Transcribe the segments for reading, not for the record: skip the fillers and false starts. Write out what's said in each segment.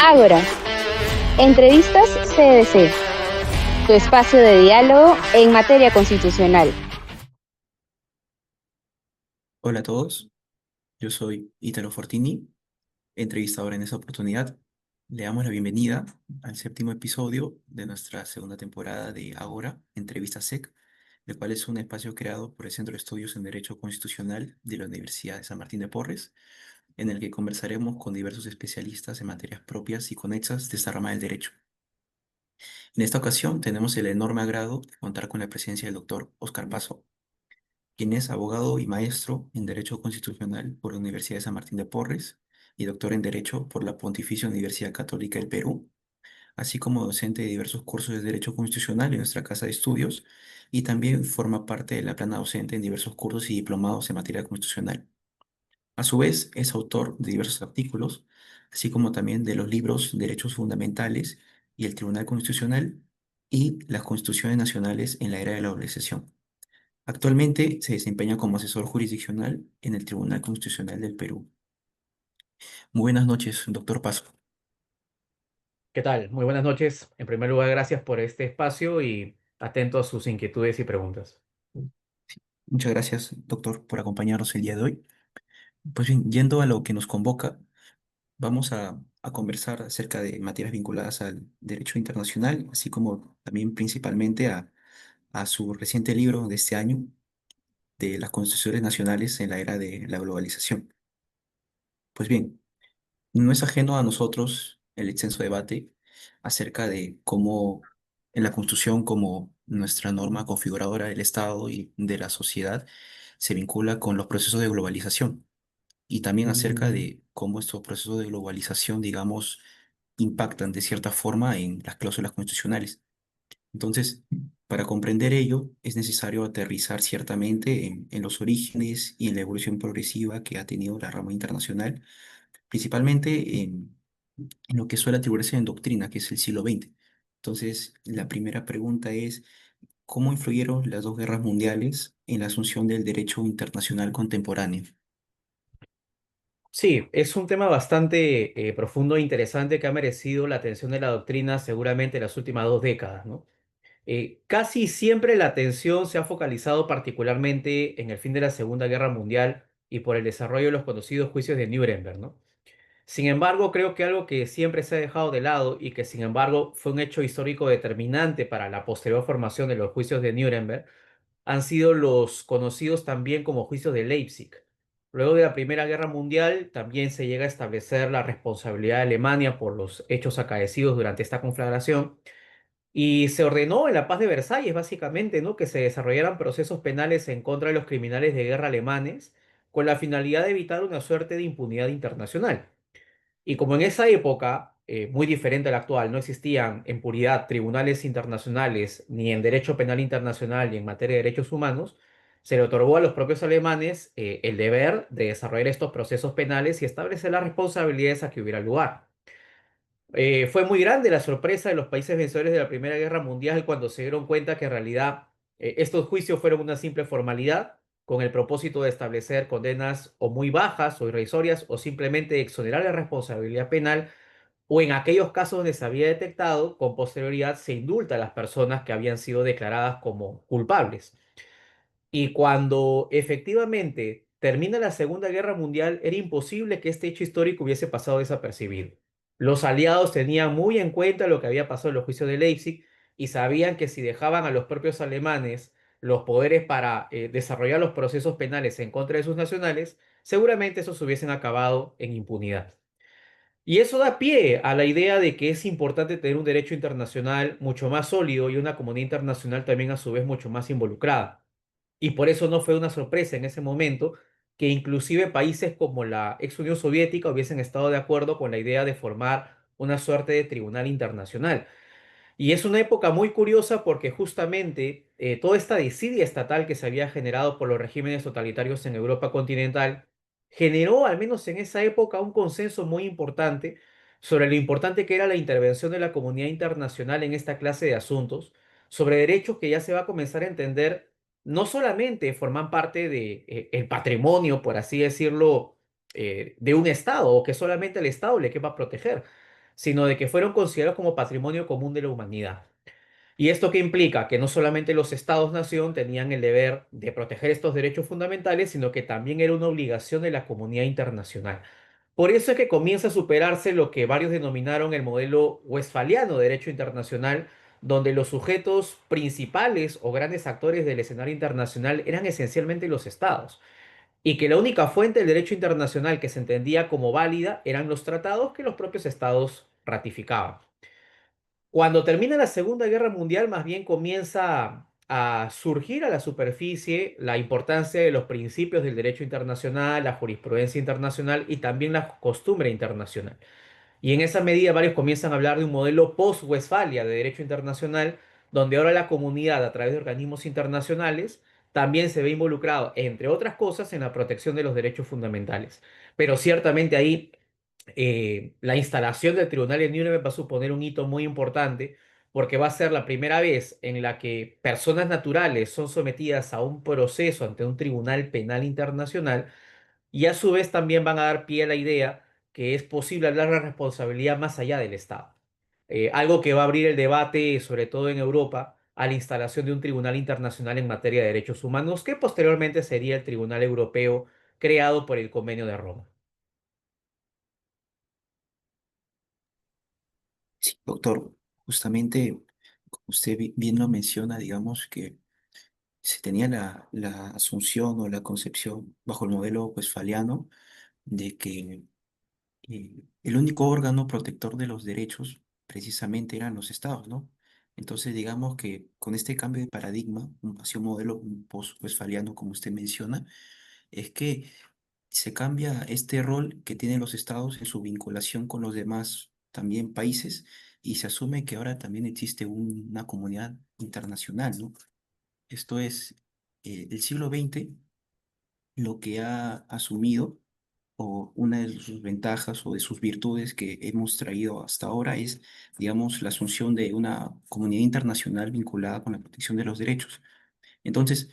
Ágora, entrevistas CDC, tu espacio de diálogo en materia constitucional. Hola a todos, yo soy Italo Fortini, entrevistador en esta oportunidad. Le damos la bienvenida al séptimo episodio de nuestra segunda temporada de Ágora, Entrevista SEC, el cual es un espacio creado por el Centro de Estudios en Derecho Constitucional de la Universidad de San Martín de Porres, en el que conversaremos con diversos especialistas en materias propias y conexas de esta rama del derecho. En esta ocasión tenemos el enorme agrado de contar con la presencia del doctor Oscar Paso, quien es abogado y maestro en Derecho Constitucional por la Universidad de San Martín de Porres y doctor en Derecho por la Pontificia Universidad Católica del Perú, así como docente de diversos cursos de Derecho Constitucional en nuestra casa de estudios, y también forma parte de la plana docente en diversos cursos y diplomados en materia constitucional. A su vez, es autor de diversos artículos, así como también de los libros Derechos Fundamentales y el Tribunal Constitucional y las Constituciones Nacionales en la Era de la Globalización. Actualmente se desempeña como asesor jurisdiccional en el Tribunal Constitucional del Perú. Muy buenas noches, doctor Paso. ¿Qué tal? Muy buenas noches. En primer lugar, gracias por este espacio y atento a sus inquietudes y preguntas. Muchas gracias, doctor, por acompañarnos el día de hoy. Pues bien, yendo a lo que nos convoca, vamos a conversar acerca de materias vinculadas al derecho internacional, así como también principalmente a su reciente libro de este año, de las constituciones nacionales en la era de la globalización. Pues bien, no es ajeno a nosotros el extenso debate acerca de cómo en la Constitución, como nuestra norma configuradora del Estado y de la sociedad, se vincula con los procesos de globalización y también acerca de cómo estos procesos de globalización, digamos, impactan de cierta forma en las cláusulas constitucionales. Entonces, para comprender ello, es necesario aterrizar ciertamente en los orígenes y en la evolución progresiva que ha tenido la rama internacional, principalmente en lo que suele atribuirse en doctrina, que es el siglo XX. Entonces, la primera pregunta es, ¿cómo influyeron las dos guerras mundiales en la asunción del derecho internacional contemporáneo? Sí, es un tema bastante profundo e interesante que ha merecido la atención de la doctrina seguramente en las últimas 2 décadas, ¿no? Casi siempre la atención se ha focalizado particularmente en el fin de la Segunda Guerra Mundial y por el desarrollo de los conocidos juicios de Nuremberg, ¿no? Sin embargo, creo que algo que siempre se ha dejado de lado y que sin embargo fue un hecho histórico determinante para la posterior formación de los juicios de Nuremberg han sido los conocidos también como juicios de Leipzig. Luego de la Primera Guerra Mundial también se llega a establecer la responsabilidad de Alemania por los hechos acaecidos durante esta conflagración y se ordenó en la Paz de Versalles básicamente, ¿no?, que se desarrollaran procesos penales en contra de los criminales de guerra alemanes con la finalidad de evitar una suerte de impunidad internacional. Y como en esa época, muy diferente a la actual, no existían en puridad tribunales internacionales ni en derecho penal internacional ni en materia de derechos humanos, se le otorgó a los propios alemanes el deber de desarrollar estos procesos penales y establecer las responsabilidades a que hubiera lugar. Fue muy grande la sorpresa de los países vencedores de la Primera Guerra Mundial cuando se dieron cuenta que en realidad estos juicios fueron una simple formalidad con el propósito de establecer condenas o muy bajas o irrisorias o simplemente exonerar la responsabilidad penal o en aquellos casos donde se había detectado, con posterioridad se indulta a las personas que habían sido declaradas como culpables. Y cuando efectivamente termina la Segunda Guerra Mundial, era imposible que este hecho histórico hubiese pasado desapercibido. Los aliados tenían muy en cuenta lo que había pasado en los juicios de Leipzig y sabían que si dejaban a los propios alemanes los poderes para desarrollar los procesos penales en contra de sus nacionales, seguramente esos hubiesen acabado en impunidad. Y eso da pie a la idea de que es importante tener un derecho internacional mucho más sólido y una comunidad internacional también a su vez mucho más involucrada. Y por eso no fue una sorpresa en ese momento que inclusive países como la ex Unión Soviética hubiesen estado de acuerdo con la idea de formar una suerte de tribunal internacional. Y es una época muy curiosa porque justamente toda esta desidia estatal que se había generado por los regímenes totalitarios en Europa continental generó, al menos en esa época, un consenso muy importante sobre lo importante que era la intervención de la comunidad internacional en esta clase de asuntos, sobre derechos que ya se va a comenzar a entender no solamente forman parte de, el patrimonio, por así decirlo, de un Estado o que solamente el Estado le quepa proteger, sino de que fueron considerados como patrimonio común de la humanidad. ¿Y esto qué implica? Que no solamente los estados-nación tenían el deber de proteger estos derechos fundamentales, sino que también era una obligación de la comunidad internacional. Por eso es que comienza a superarse lo que varios denominaron el modelo westfaliano de derecho internacional, donde los sujetos principales o grandes actores del escenario internacional eran esencialmente los estados, y que la única fuente del derecho internacional que se entendía como válida eran los tratados que los propios estados ratificaban. Cuando termina la Segunda Guerra Mundial, más bien comienza a surgir a la superficie la importancia de los principios del derecho internacional, la jurisprudencia internacional y también la costumbre internacional. Y en esa medida varios comienzan a hablar de un modelo post-Westfalia de derecho internacional, donde ahora la comunidad, a través de organismos internacionales, también se ve involucrado, entre otras cosas, en la protección de los derechos fundamentales. Pero ciertamente ahí la instalación del Tribunal de Nuremberg va a suponer un hito muy importante porque va a ser la primera vez en la que personas naturales son sometidas a un proceso ante un tribunal penal internacional y a su vez también van a dar pie a la idea que es posible hablar de la responsabilidad más allá del Estado. Algo que va a abrir el debate, sobre todo en Europa, a la instalación de un tribunal internacional en materia de derechos humanos, que posteriormente sería el Tribunal Europeo creado por el Convenio de Roma. Sí, doctor, justamente, como usted bien lo menciona, digamos que se tenía la asunción o la concepción bajo el modelo westfaliano de que el único órgano protector de los derechos precisamente eran los estados, ¿no? Entonces, digamos que con este cambio de paradigma, hacia un modelo post-westfaliano, como usted menciona, es que se cambia este rol que tienen los estados en su vinculación con los demás también países y se asume que ahora también existe una comunidad internacional, ¿no? Esto es, el siglo XX lo que ha asumido o una de sus ventajas o de sus virtudes que hemos traído hasta ahora es, digamos, la asunción de una comunidad internacional vinculada con la protección de los derechos. Entonces,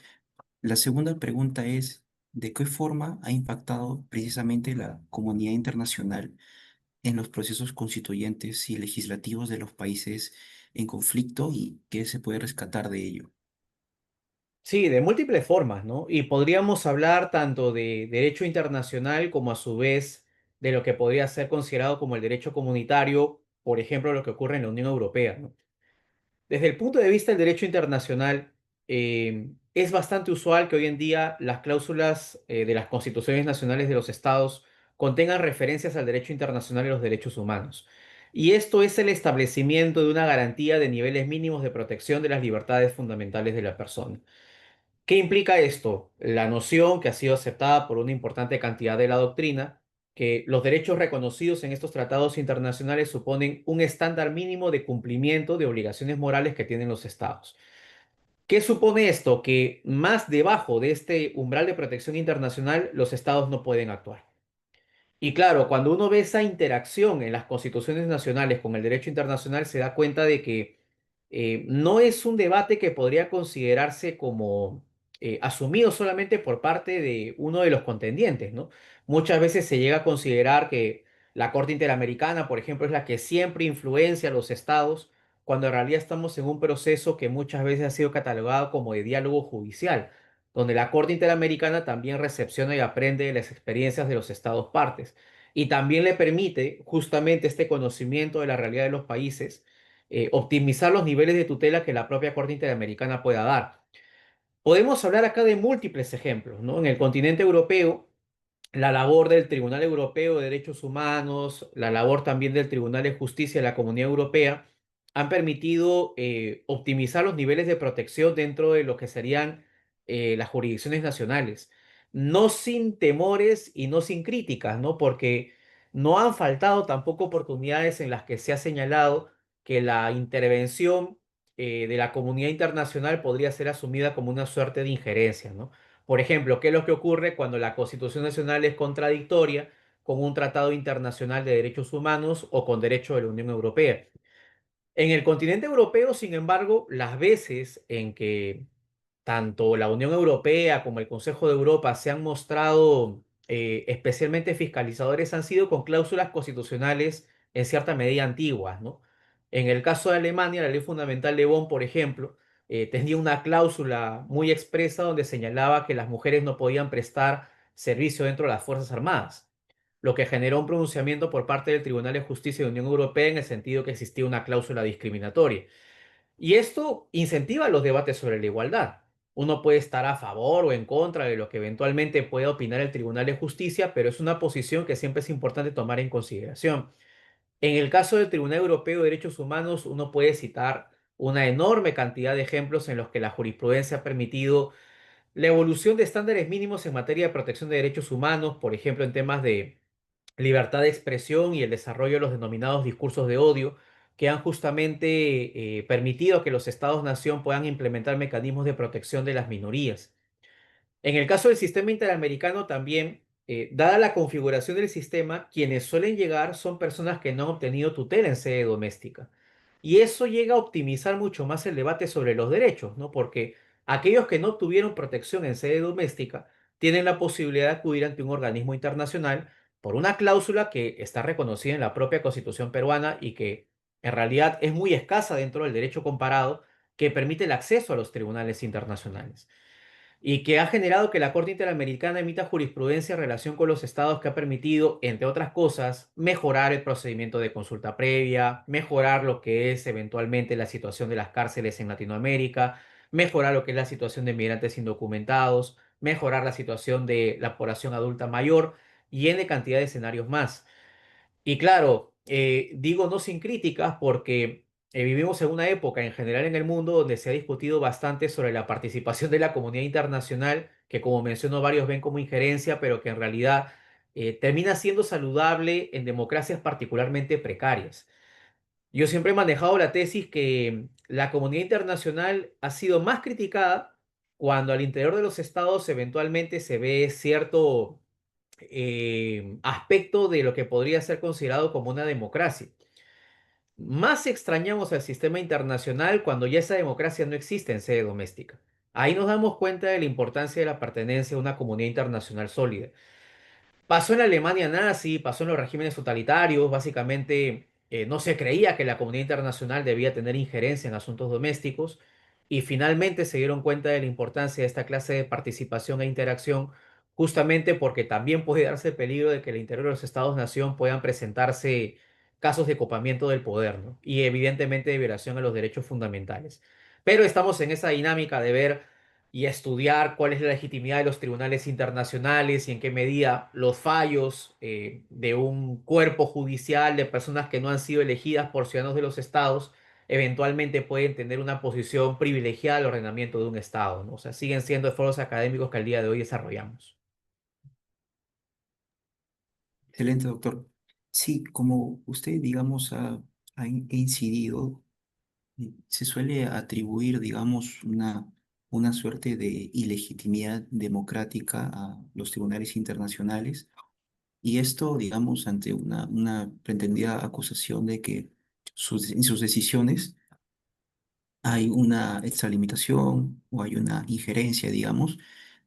la segunda pregunta es, ¿de qué forma ha impactado precisamente la comunidad internacional en los procesos constituyentes y legislativos de los países en conflicto y qué se puede rescatar de ello? Sí, de múltiples formas, ¿no? Y podríamos hablar tanto de derecho internacional como a su vez de lo que podría ser considerado como el derecho comunitario, por ejemplo, lo que ocurre en la Unión Europea, ¿no? Desde el punto de vista del derecho internacional, es bastante usual que hoy en día las cláusulas de las constituciones nacionales de los estados contengan referencias al derecho internacional y los derechos humanos. Y esto es el establecimiento de una garantía de niveles mínimos de protección de las libertades fundamentales de la persona. ¿Qué implica esto? La noción que ha sido aceptada por una importante cantidad de la doctrina, que los derechos reconocidos en estos tratados internacionales suponen un estándar mínimo de cumplimiento de obligaciones morales que tienen los estados. ¿Qué supone esto? Que más debajo de este umbral de protección internacional los estados no pueden actuar. Y claro, cuando uno ve esa interacción en las constituciones nacionales con el derecho internacional, se da cuenta de que no es un debate que podría considerarse como asumido solamente por parte de uno de los contendientes, ¿no? Muchas veces se llega a considerar que la Corte Interamericana, por ejemplo, es la que siempre influencia a los estados, cuando en realidad estamos en un proceso que muchas veces ha sido catalogado como de diálogo judicial, donde la Corte Interamericana también recepciona y aprende de las experiencias de los estados partes y también le permite justamente este conocimiento de la realidad de los países, optimizar los niveles de tutela que la propia Corte Interamericana pueda dar. Podemos hablar acá de múltiples ejemplos, ¿no? En el continente europeo, la labor del Tribunal Europeo de Derechos Humanos, la labor también del Tribunal de Justicia de la Comunidad Europea, han permitido optimizar los niveles de protección dentro de lo que serían las jurisdicciones nacionales. No sin temores y no sin críticas, ¿no? Porque no han faltado tampoco oportunidades en las que se ha señalado que la intervención de la comunidad internacional podría ser asumida como una suerte de injerencia, ¿no? Por ejemplo, ¿qué es lo que ocurre cuando la Constitución Nacional es contradictoria con un tratado internacional de derechos humanos o con derecho de la Unión Europea? En el continente europeo, sin embargo, las veces en que tanto la Unión Europea como el Consejo de Europa se han mostrado especialmente fiscalizadores han sido con cláusulas constitucionales en cierta medida antiguas, ¿no? En el caso de Alemania, la Ley Fundamental de Bonn, por ejemplo, tenía una cláusula muy expresa donde señalaba que las mujeres no podían prestar servicio dentro de las Fuerzas Armadas, lo que generó un pronunciamiento por parte del Tribunal de Justicia de la Unión Europea en el sentido que existía una cláusula discriminatoria. Y esto incentiva los debates sobre la igualdad. Uno puede estar a favor o en contra de lo que eventualmente pueda opinar el Tribunal de Justicia, pero es una posición que siempre es importante tomar en consideración. En el caso del Tribunal Europeo de Derechos Humanos, uno puede citar una enorme cantidad de ejemplos en los que la jurisprudencia ha permitido la evolución de estándares mínimos en materia de protección de derechos humanos, por ejemplo, en temas de libertad de expresión y el desarrollo de los denominados discursos de odio, que han justamente permitido que los estados-nación puedan implementar mecanismos de protección de las minorías. En el caso del sistema interamericano también, dada la configuración del sistema, quienes suelen llegar son personas que no han obtenido tutela en sede doméstica. Y eso llega a optimizar mucho más el debate sobre los derechos, ¿no? Porque aquellos que no tuvieron protección en sede doméstica tienen la posibilidad de acudir ante un organismo internacional por una cláusula que está reconocida en la propia Constitución peruana y que en realidad es muy escasa dentro del derecho comparado, que permite el acceso a los tribunales internacionales y que ha generado que la Corte Interamericana emita jurisprudencia en relación con los estados que ha permitido, entre otras cosas, mejorar el procedimiento de consulta previa, mejorar lo que es eventualmente la situación de las cárceles en Latinoamérica, mejorar lo que es la situación de migrantes indocumentados, mejorar la situación de la población adulta mayor y en cantidad de escenarios más. Y claro, digo no sin críticas porque vivimos en una época en general en el mundo donde se ha discutido bastante sobre la participación de la comunidad internacional, que como menciono varios ven como injerencia, pero que en realidad termina siendo saludable en democracias particularmente precarias. Yo siempre he manejado la tesis que la comunidad internacional ha sido más criticada cuando al interior de los estados eventualmente se ve cierto aspecto de lo que podría ser considerado como una democracia. Más extrañamos al sistema internacional cuando ya esa democracia no existe en sede doméstica. Ahí nos damos cuenta de la importancia de la pertenencia a una comunidad internacional sólida. Pasó en la Alemania nazi, pasó en los regímenes totalitarios, básicamente no se creía que la comunidad internacional debía tener injerencia en asuntos domésticos y finalmente se dieron cuenta de la importancia de esta clase de participación e interacción justamente porque también puede darse el peligro de que el interior de los estados-nación puedan presentarse casos de copamiento del poder, ¿no? Y evidentemente de violación a los derechos fundamentales. Pero estamos en esa dinámica de ver y estudiar cuál es la legitimidad de los tribunales internacionales y en qué medida los fallos de un cuerpo judicial de personas que no han sido elegidas por ciudadanos de los estados eventualmente pueden tener una posición privilegiada al ordenamiento de un estado, ¿no? O sea, siguen siendo esfuerzos académicos que al día de hoy desarrollamos. Excelente, doctor. Sí, como usted, digamos, ha incidido, se suele atribuir, digamos, una suerte de ilegitimidad democrática a los tribunales internacionales, y esto, digamos, ante una pretendida acusación de que en sus decisiones hay una extralimitación o hay una injerencia, digamos,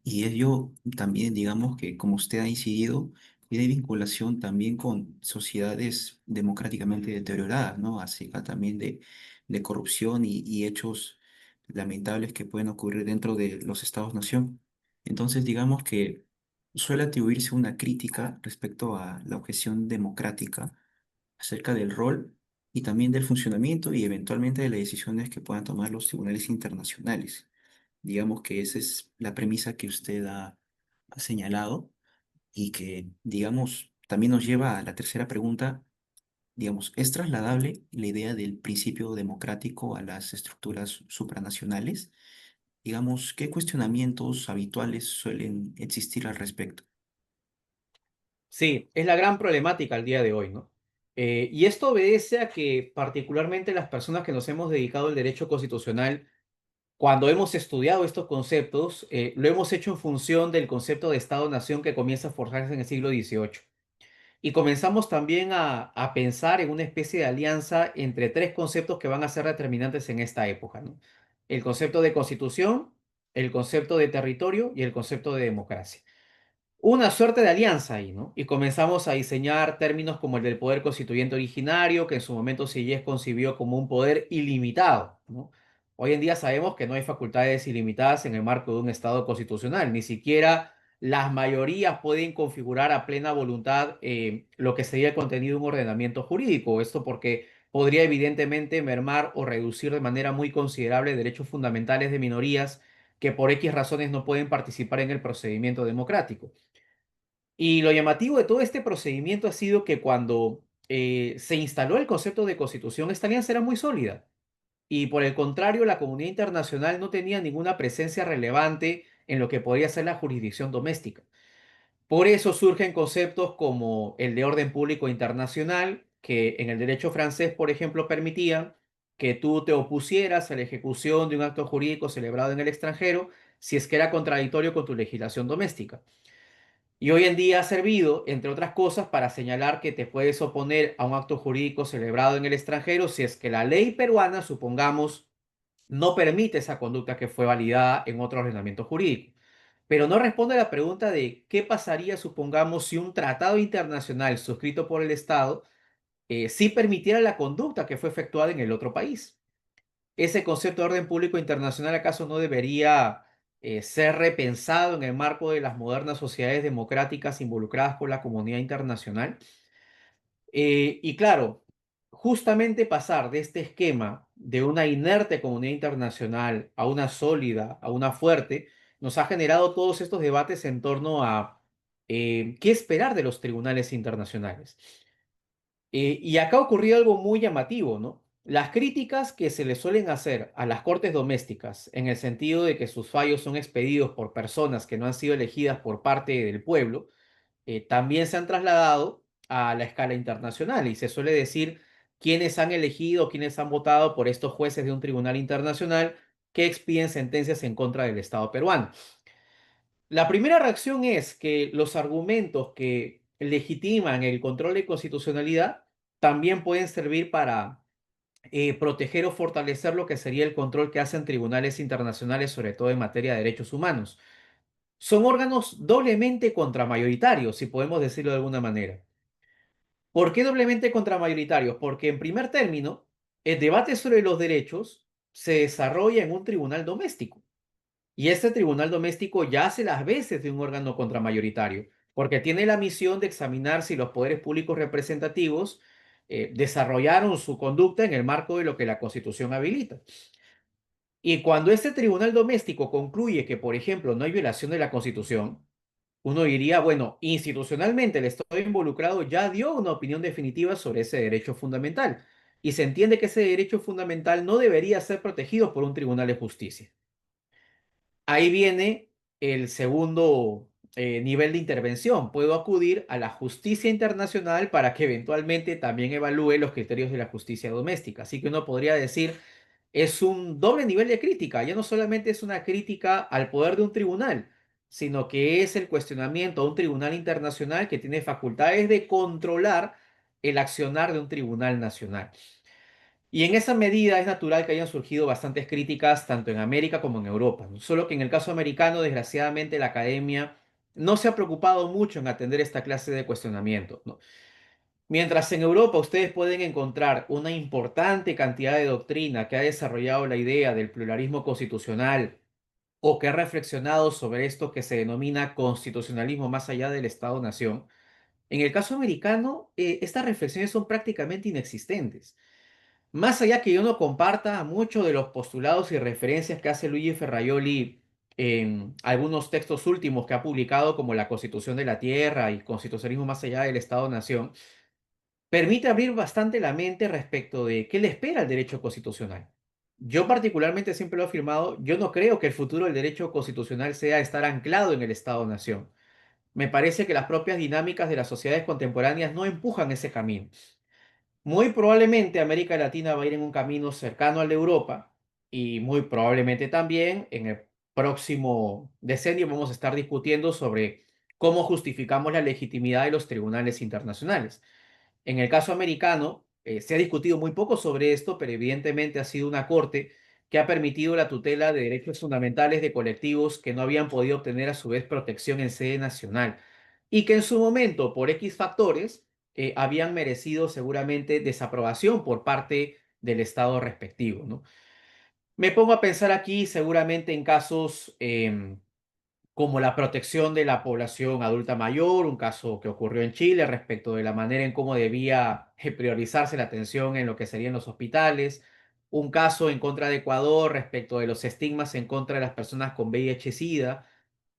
y ello también, digamos, que como usted ha incidido, tiene vinculación también con sociedades democráticamente deterioradas, ¿no? Acerca también de corrupción y hechos lamentables que pueden ocurrir dentro de los estados-nación. Entonces, digamos que suele atribuirse una crítica respecto a la objeción democrática acerca del rol y también del funcionamiento y eventualmente de las decisiones que puedan tomar los tribunales internacionales. Digamos que esa es la premisa que usted ha señalado y que, digamos, también nos lleva a la tercera pregunta. Digamos, ¿es trasladable la idea del principio democrático a las estructuras supranacionales? Digamos, ¿qué cuestionamientos habituales suelen existir al respecto? Sí, es la gran problemática al día de hoy, ¿no? Y esto obedece a que particularmente las personas que nos hemos dedicado al derecho constitucional cuando hemos estudiado estos conceptos, lo hemos hecho en función del concepto de Estado-nación que comienza a forjarse en el siglo XVIII. Y comenzamos también a pensar en una especie de alianza entre tres conceptos que van a ser determinantes en esta época, ¿no? El concepto de constitución, el concepto de territorio y el concepto de democracia. una suerte de alianza ahí, ¿no? Y comenzamos a diseñar términos como el del poder constituyente originario, que en su momento Sieyès concibió como un poder ilimitado, ¿no? Hoy en día sabemos que no hay facultades ilimitadas en el marco de un Estado constitucional, ni siquiera las mayorías pueden configurar a plena voluntad lo que sería el contenido de un ordenamiento jurídico. Esto porque podría evidentemente mermar o reducir de manera muy considerable derechos fundamentales de minorías que por X razones no pueden participar en el procedimiento democrático. Y lo llamativo de todo este procedimiento ha sido que cuando se instaló el concepto de constitución, esta alianza era muy sólida. Y por el contrario, la comunidad internacional no tenía ninguna presencia relevante en lo que podría ser la jurisdicción doméstica. Por eso surgen conceptos como el de orden público internacional, que en el derecho francés, por ejemplo, permitían que tú te opusieras a la ejecución de un acto jurídico celebrado en el extranjero si es que era contradictorio con tu legislación doméstica. Y hoy en día ha servido, entre otras cosas, para señalar que te puedes oponer a un acto jurídico celebrado en el extranjero si es que la ley peruana, supongamos, no permite esa conducta que fue validada en otro ordenamiento jurídico. Pero no responde a la pregunta de qué pasaría, supongamos, si un tratado internacional suscrito por el Estado sí permitiera la conducta que fue efectuada en el otro país. ¿Ese concepto de orden público internacional acaso no debería ser repensado en el marco de las modernas sociedades democráticas involucradas con la comunidad internacional? Y claro, justamente pasar de este esquema de una inerte comunidad internacional a una sólida, a una fuerte, nos ha generado todos estos debates en torno a qué esperar de los tribunales internacionales. Y acá ha ocurrido algo muy llamativo, ¿no? Las críticas que se le suelen hacer a las cortes domésticas, en el sentido de que sus fallos son expedidos por personas que no han sido elegidas por parte del pueblo, también se han trasladado a la escala internacional y se suele decir quiénes han elegido, quiénes han votado por estos jueces de un tribunal internacional que expiden sentencias en contra del Estado peruano. La primera reacción es que los argumentos que legitiman el control de constitucionalidad también pueden servir para proteger o fortalecer lo que sería el control que hacen tribunales internacionales, sobre todo en materia de derechos humanos. Son órganos doblemente contramayoritarios, si podemos decirlo de alguna manera. ¿Por qué doblemente contramayoritarios? Porque en primer término, el debate sobre los derechos se desarrolla en un tribunal doméstico. Y este tribunal doméstico ya hace las veces de un órgano contramayoritario, porque tiene la misión de examinar si los poderes públicos representativos desarrollaron su conducta en el marco de lo que la Constitución habilita. Y cuando este tribunal doméstico concluye que, por ejemplo, no hay violación de la Constitución, uno diría, bueno, institucionalmente el Estado involucrado ya dio una opinión definitiva sobre ese derecho fundamental y se entiende que ese derecho fundamental no debería ser protegido por un tribunal de justicia. Ahí viene el segundo nivel de intervención. Puedo acudir a la justicia internacional para que eventualmente también evalúe los criterios de la justicia doméstica. Así que uno podría decir, es un doble nivel de crítica. Ya no solamente es una crítica al poder de un tribunal, sino que es el cuestionamiento a un tribunal internacional que tiene facultades de controlar el accionar de un tribunal nacional. Y en esa medida es natural que hayan surgido bastantes críticas tanto en América como en Europa, ¿no? Solo que en el caso americano, desgraciadamente, la academia no se ha preocupado mucho en atender esta clase de cuestionamientos, ¿no? Mientras en Europa ustedes pueden encontrar una importante cantidad de doctrina que ha desarrollado la idea del pluralismo constitucional o que ha reflexionado sobre esto que se denomina constitucionalismo más allá del Estado-nación, en el caso americano, estas reflexiones son prácticamente inexistentes. Más allá que yo no comparta muchos de los postulados y referencias que hace Luigi Ferraioli en algunos textos últimos que ha publicado, como La Constitución de la Tierra y Constitucionalismo más allá del Estado-Nación, permite abrir bastante la mente respecto de qué le espera al derecho constitucional. Yo particularmente siempre lo he afirmado, yo no creo que el futuro del derecho constitucional sea estar anclado en el Estado-Nación. Me parece que las propias dinámicas de las sociedades contemporáneas no empujan ese camino. Muy probablemente América Latina va a ir en un camino cercano al de Europa y muy probablemente también en el próximo decenio vamos a estar discutiendo sobre cómo justificamos la legitimidad de los tribunales internacionales. En el caso americano, se ha discutido muy poco sobre esto, pero evidentemente ha sido una corte que ha permitido la tutela de derechos fundamentales de colectivos que no habían podido obtener a su vez protección en sede nacional. y que en su momento, por X factores, habían merecido seguramente desaprobación por parte del Estado respectivo, ¿no? Me pongo a pensar aquí seguramente en casos como la protección de la población adulta mayor, un caso que ocurrió en Chile respecto de la manera en cómo debía priorizarse la atención en lo que serían los hospitales, un caso en contra de Ecuador respecto de los estigmas en contra de las personas con VIH-Sida,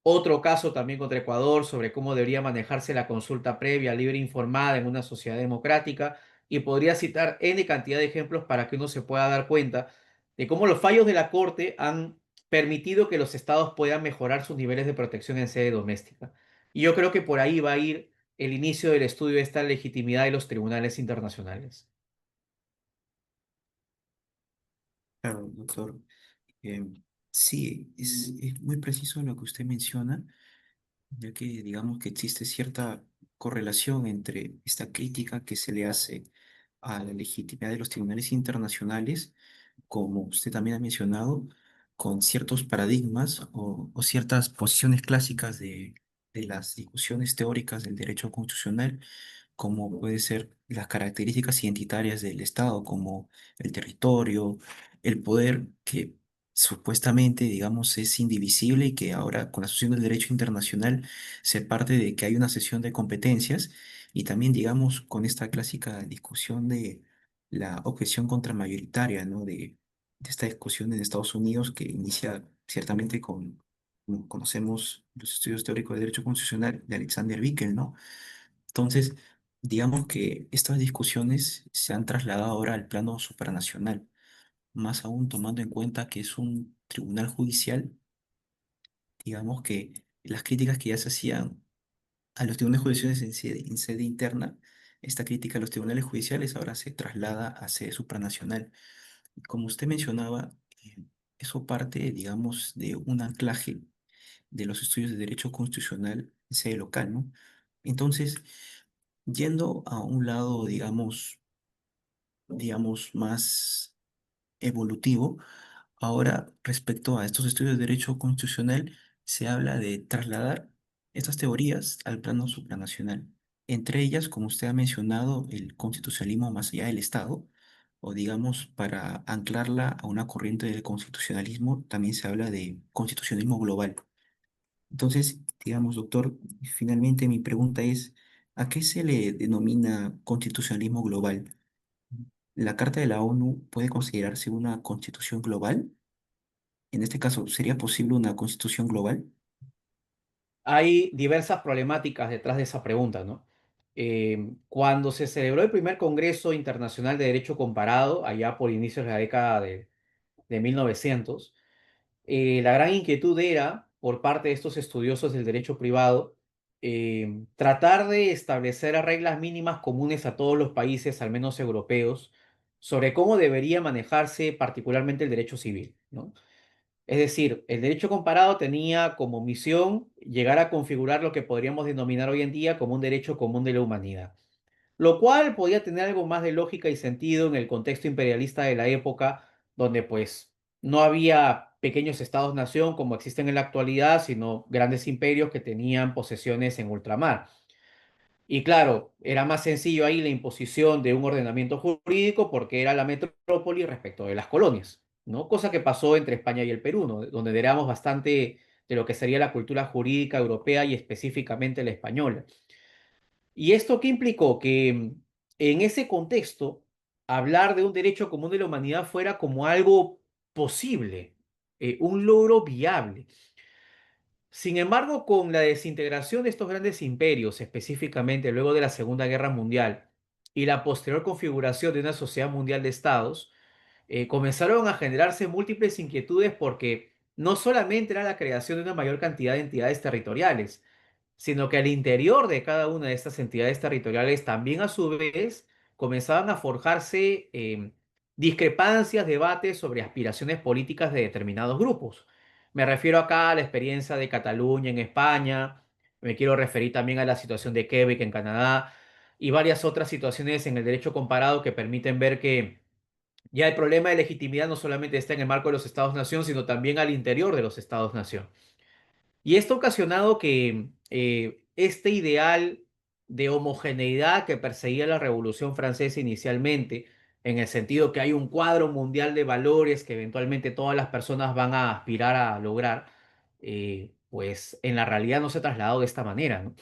otro caso también contra Ecuador sobre cómo debería manejarse la consulta previa, libre e informada en una sociedad democrática, y podría citar N cantidad de ejemplos para que uno se pueda dar cuenta de cómo los fallos de la Corte han permitido que los estados puedan mejorar sus niveles de protección en sede doméstica. Y yo creo que por ahí va a ir el inicio del estudio de esta legitimidad de los tribunales internacionales. Claro, doctor. Sí, es muy preciso lo que usted menciona, ya que digamos que existe cierta correlación entre esta crítica que se le hace a la legitimidad de los tribunales internacionales, como usted también ha mencionado, con ciertos paradigmas o ciertas posiciones clásicas de las discusiones teóricas del derecho constitucional, como puede ser las características identitarias del Estado, como el territorio, el poder, que supuestamente, digamos, es indivisible y que ahora con la asociación del derecho internacional se parte de que hay una cesión de competencias y también, digamos, con esta clásica discusión de la objeción contramayoritaria, ¿no? De esta discusión en Estados Unidos que inicia ciertamente con, como conocemos los estudios teóricos de derecho constitucional de Alexander Bickel, ¿no? Entonces, digamos que estas discusiones se han trasladado ahora al plano supranacional, más aún tomando en cuenta que es un tribunal judicial, digamos que las críticas que ya se hacían a los tribunales judiciales en sede interna, esta crítica a los tribunales judiciales ahora se traslada a sede supranacional. Como usted mencionaba, eso parte, digamos, de un anclaje de los estudios de derecho constitucional en sede local, ¿no? Entonces, yendo a un lado, digamos, más evolutivo, ahora respecto a estos estudios de derecho constitucional, se habla de trasladar estas teorías al plano supranacional. Entre ellas, como usted ha mencionado, el constitucionalismo más allá del Estado, o digamos, para anclarla a una corriente del constitucionalismo, también se habla de constitucionalismo global. Entonces, digamos, doctor, finalmente mi pregunta es, ¿a qué se le denomina constitucionalismo global? ¿La Carta de la ONU puede considerarse una constitución global? En este caso, ¿sería posible una constitución global? Hay diversas problemáticas detrás de esa pregunta, ¿no? Cuando se celebró el primer Congreso Internacional de Derecho Comparado, allá por inicios de la década de 1900, la gran inquietud era, por parte de estos estudiosos del derecho privado, tratar de establecer reglas mínimas comunes a todos los países, al menos europeos, sobre cómo debería manejarse particularmente el derecho civil, ¿no? Es decir, el derecho comparado tenía como misión llegar a configurar lo que podríamos denominar hoy en día como un derecho común de la humanidad, lo cual podía tener algo más de lógica y sentido en el contexto imperialista de la época, donde pues no había pequeños estados-nación como existen en la actualidad, sino grandes imperios que tenían posesiones en ultramar. Y claro, era más sencillo ahí la imposición de un ordenamiento jurídico porque era la metrópoli respecto de las colonias, ¿no? Cosa que pasó entre España y el Perú, ¿no? Donde heredamos bastante de lo que sería la cultura jurídica europea y específicamente la española. ¿Y esto qué implicó? Que en ese contexto, hablar de un derecho común de la humanidad fuera como algo posible, un logro viable. Sin embargo, con la desintegración de estos grandes imperios, específicamente luego de la Segunda Guerra Mundial, y la posterior configuración de una sociedad mundial de estados, comenzaron a generarse múltiples inquietudes porque no solamente era la creación de una mayor cantidad de entidades territoriales, sino que al interior de cada una de estas entidades territoriales también a su vez comenzaban a forjarse discrepancias, debates sobre aspiraciones políticas de determinados grupos. Me refiero acá a la experiencia de Cataluña en España, me quiero referir también a la situación de Quebec en Canadá y varias otras situaciones en el derecho comparado que permiten ver que ya el problema de legitimidad no solamente está en el marco de los estados-nación, sino también al interior de los estados-nación. Y esto ha ocasionado que este ideal de homogeneidad que perseguía la Revolución Francesa inicialmente, en el sentido que hay un cuadro mundial de valores que eventualmente todas las personas van a aspirar a lograr, pues en la realidad no se ha trasladado de esta manera, ¿no?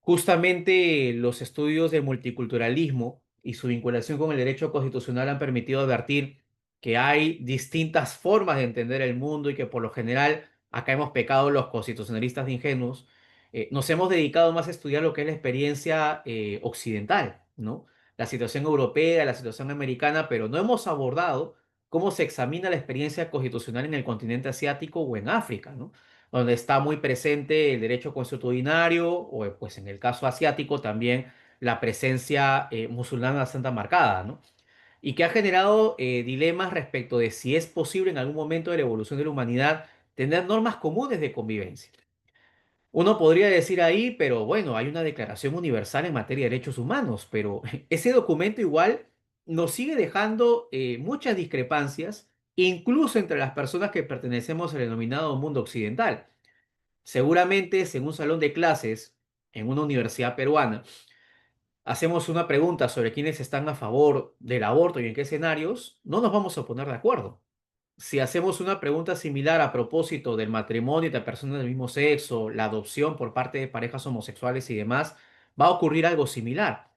Justamente los estudios de multiculturalismo y su vinculación con el derecho constitucional han permitido advertir que hay distintas formas de entender el mundo y que por lo general acá hemos pecado los constitucionalistas de ingenuos. Nos hemos dedicado más a estudiar lo que es la experiencia occidental, ¿no? La situación europea, la situación americana, pero no hemos abordado cómo se examina la experiencia constitucional en el continente asiático o en África, ¿no? Donde está muy presente el derecho consuetudinario, o pues en el caso asiático también la presencia musulmana bastante marcada, ¿no? Y que ha generado dilemas respecto de si es posible en algún momento de la evolución de la humanidad tener normas comunes de convivencia. Uno podría decir ahí, pero bueno, hay una Declaración Universal en materia de derechos humanos, pero ese documento igual nos sigue dejando muchas discrepancias, incluso entre las personas que pertenecemos al denominado mundo occidental. Seguramente, en un salón de clases en una universidad peruana, hacemos una pregunta sobre quiénes están a favor del aborto y en qué escenarios, no nos vamos a poner de acuerdo. Si hacemos una pregunta similar a propósito del matrimonio entre personas del mismo sexo, la adopción por parte de parejas homosexuales y demás, va a ocurrir algo similar.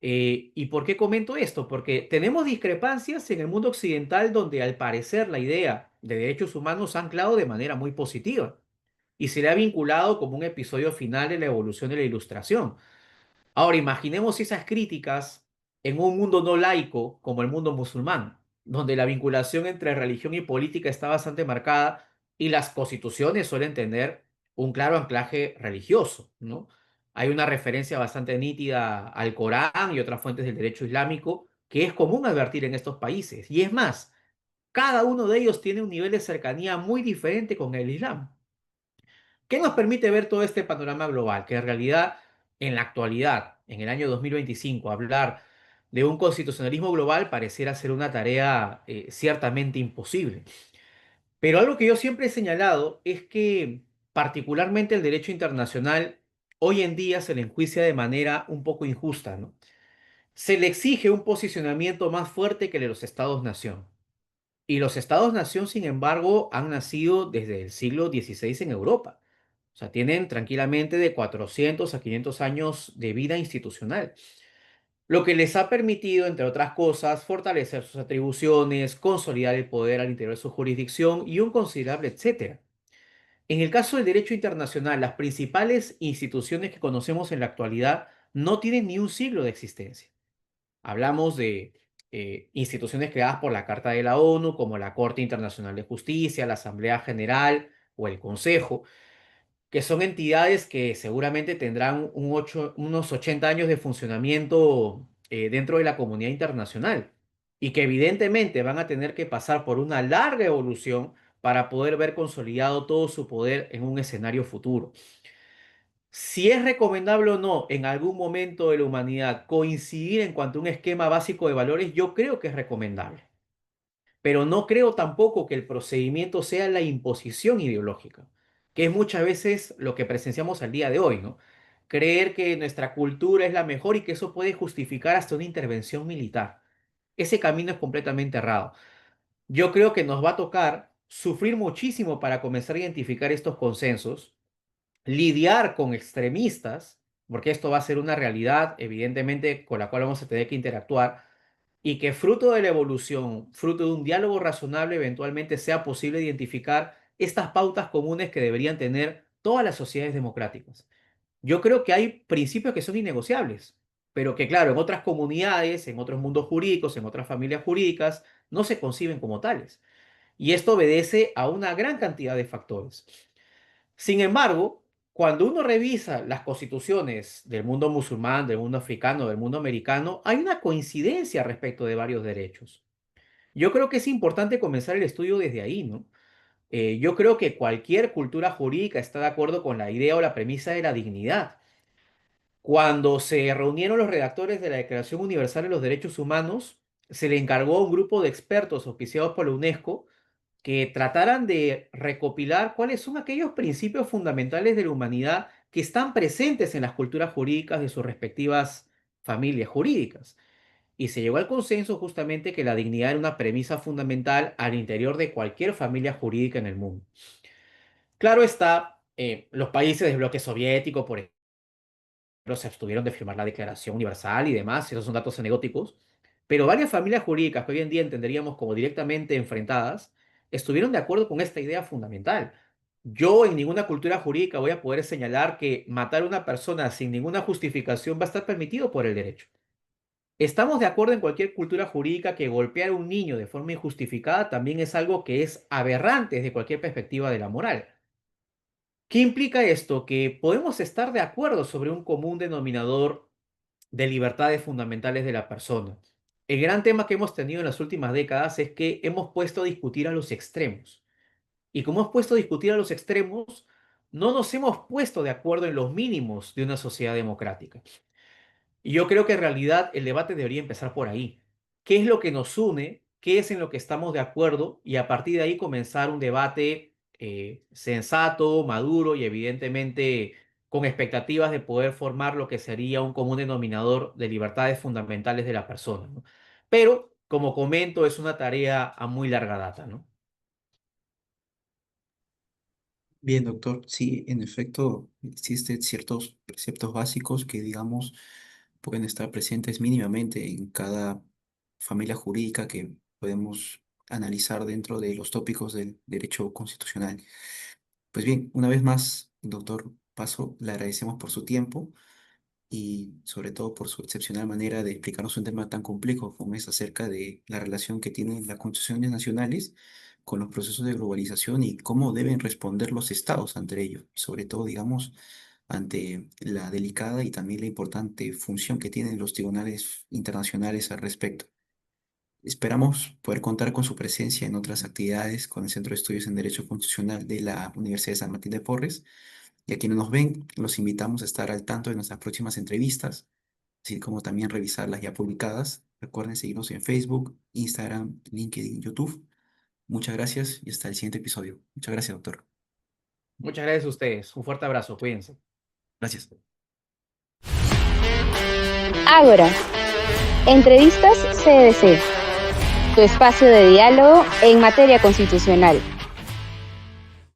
¿Y por qué comento esto? Porque tenemos discrepancias en el mundo occidental donde al parecer la idea de derechos humanos se ha anclado de manera muy positiva y se le ha vinculado como un episodio final de la evolución de la Ilustración. Ahora, imaginemos esas críticas en un mundo no laico como el mundo musulmán, donde la vinculación entre religión y política está bastante marcada y las constituciones suelen tener un claro anclaje religioso, ¿no? Hay una referencia bastante nítida al Corán y otras fuentes del derecho islámico que es común advertir en estos países. Y es más, cada uno de ellos tiene un nivel de cercanía muy diferente con el Islam. ¿Qué nos permite ver todo este panorama global? Que en realidad, en la actualidad, en el año 2025, hablar de un constitucionalismo global pareciera ser una tarea ciertamente imposible. Pero algo que yo siempre he señalado es que particularmente el derecho internacional hoy en día se le enjuicia de manera un poco injusta, ¿no? Se le exige un posicionamiento más fuerte que el de los estados-nación. Y los estados-nación, sin embargo, han nacido desde el siglo XVI en Europa. O sea, tienen tranquilamente de 400 a 500 años de vida institucional, lo que les ha permitido, entre otras cosas, fortalecer sus atribuciones, consolidar el poder al interior de su jurisdicción y un considerable etcétera. En el caso del derecho internacional, las principales instituciones que conocemos en la actualidad no tienen ni un siglo de existencia. Hablamos de instituciones creadas por la Carta de la ONU, como la Corte Internacional de Justicia, la Asamblea General o el Consejo, que son entidades que seguramente tendrán unos 80 años de funcionamiento dentro de la comunidad internacional y que evidentemente van a tener que pasar por una larga evolución para poder ver consolidado todo su poder en un escenario futuro. Si es recomendable o no en algún momento de la humanidad coincidir en cuanto a un esquema básico de valores, yo creo que es recomendable, pero no creo tampoco que el procedimiento sea la imposición ideológica, que es muchas veces lo que presenciamos al día de hoy, ¿no? Creer que nuestra cultura es la mejor y que eso puede justificar hasta una intervención militar. Ese camino es completamente errado. Yo creo que nos va a tocar sufrir muchísimo para comenzar a identificar estos consensos, lidiar con extremistas, porque esto va a ser una realidad, evidentemente, con la cual vamos a tener que interactuar y que fruto de la evolución, fruto de un diálogo razonable, eventualmente sea posible identificar estas pautas comunes que deberían tener todas las sociedades democráticas. Yo creo que hay principios que son innegociables, pero que claro, en otras comunidades, en otros mundos jurídicos, en otras familias jurídicas, no se conciben como tales. Y esto obedece a una gran cantidad de factores. Sin embargo, cuando uno revisa las constituciones del mundo musulmán, del mundo africano, del mundo americano, hay una coincidencia respecto de varios derechos. Yo creo que es importante comenzar el estudio desde ahí, ¿no? Yo creo que cualquier cultura jurídica está de acuerdo con la idea o la premisa de la dignidad. Cuando se reunieron los redactores de la Declaración Universal de los Derechos Humanos, se le encargó a un grupo de expertos auspiciados por la UNESCO que trataran de recopilar cuáles son aquellos principios fundamentales de la humanidad que están presentes en las culturas jurídicas de sus respectivas familias jurídicas. Y se llegó al consenso justamente que la dignidad era una premisa fundamental al interior de cualquier familia jurídica en el mundo. Claro está, los países del bloque soviético, por ejemplo, se abstuvieron de firmar la Declaración Universal y demás, esos son datos anecdóticos, pero varias familias jurídicas que hoy en día entenderíamos como directamente enfrentadas, estuvieron de acuerdo con esta idea fundamental. Yo en ninguna cultura jurídica voy a poder señalar que matar a una persona sin ninguna justificación va a estar permitido por el derecho. Estamos de acuerdo en cualquier cultura jurídica que golpear a un niño de forma injustificada también es algo que es aberrante desde cualquier perspectiva de la moral. ¿Qué implica esto? Que podemos estar de acuerdo sobre un común denominador de libertades fundamentales de la persona. El gran tema que hemos tenido en las últimas décadas es que hemos puesto a discutir a los extremos. Y como hemos puesto a discutir a los extremos, no nos hemos puesto de acuerdo en los mínimos de una sociedad democrática. Y yo creo que en realidad el debate debería empezar por ahí. ¿Qué es lo que nos une? ¿Qué es en lo que estamos de acuerdo? Y a partir de ahí comenzar un debate sensato, maduro y evidentemente con expectativas de poder formar lo que sería un común denominador de libertades fundamentales de la persona, ¿no? Pero, como comento, es una tarea a muy larga data, ¿no? Bien, doctor, sí, en efecto, existen ciertos preceptos básicos que, digamos, pueden estar presentes mínimamente en cada familia jurídica que podemos analizar dentro de los tópicos del derecho constitucional. Pues bien, una vez más, doctor Paso, le agradecemos por su tiempo y sobre todo por su excepcional manera de explicarnos un tema tan complejo como es acerca de la relación que tienen las constituciones nacionales con los procesos de globalización y cómo deben responder los estados ante ello, y sobre todo, digamos, ante la delicada y también la importante función que tienen los tribunales internacionales al respecto. Esperamos poder contar con su presencia en otras actividades con el Centro de Estudios en Derecho Constitucional de la Universidad de San Martín de Porres. Y a quienes nos ven, los invitamos a estar al tanto de nuestras próximas entrevistas, así como también revisar las ya publicadas. Recuerden seguirnos en Facebook, Instagram, LinkedIn, YouTube. Muchas gracias y hasta el siguiente episodio. Muchas gracias, doctor. Muchas gracias a ustedes. Un fuerte abrazo. Cuídense. Gracias. Ágora. Entrevistas CDC. Tu espacio de diálogo en materia constitucional.